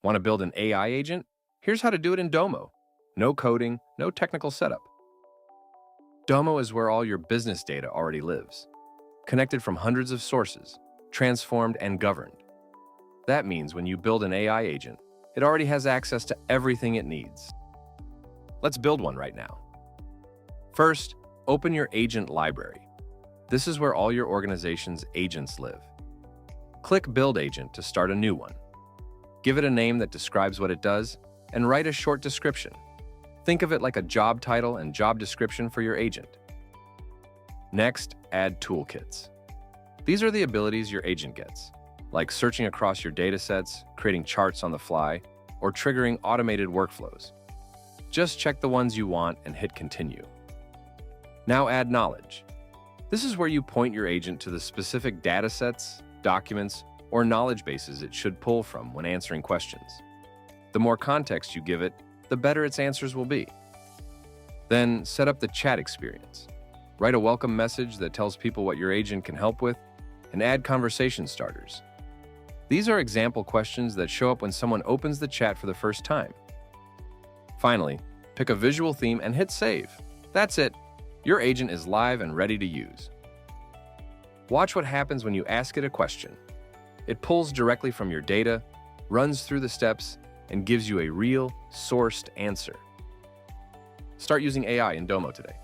Want to build an AI agent? Here's how to do it in Domo. No coding, no technical setup. Domo is where all your business data already lives, connected from hundreds of sources, transformed and governed. That means when you build an AI agent, it already has access to everything it needs. Let's build one right now. First, open your agent library. This is where all your organization's agents live. Click Build Agent to start a new one. Give it a name that describes what it does, and write a short description. Think of it like a job title and job description for your agent. Next, add toolkits. These are the abilities your agent gets, like searching across your datasets, creating charts on the fly, or triggering automated workflows. Just check the ones you want and hit Continue. Now add knowledge. This is where you point your agent to the specific datasets, documents, or knowledge bases it should pull from when answering questions. The more context you give it, the better its answers will be. Then set up the chat experience. Write a welcome message that tells people what your agent can help with, and add conversation starters. These are example questions that show up when someone opens the chat for the first time. Finally, pick a visual theme and hit Save. That's it. Your agent is live and ready to use. Watch what happens when you ask it a question. It pulls directly from your data, runs through the steps, and gives you a real, sourced answer. Start using AI in Domo today.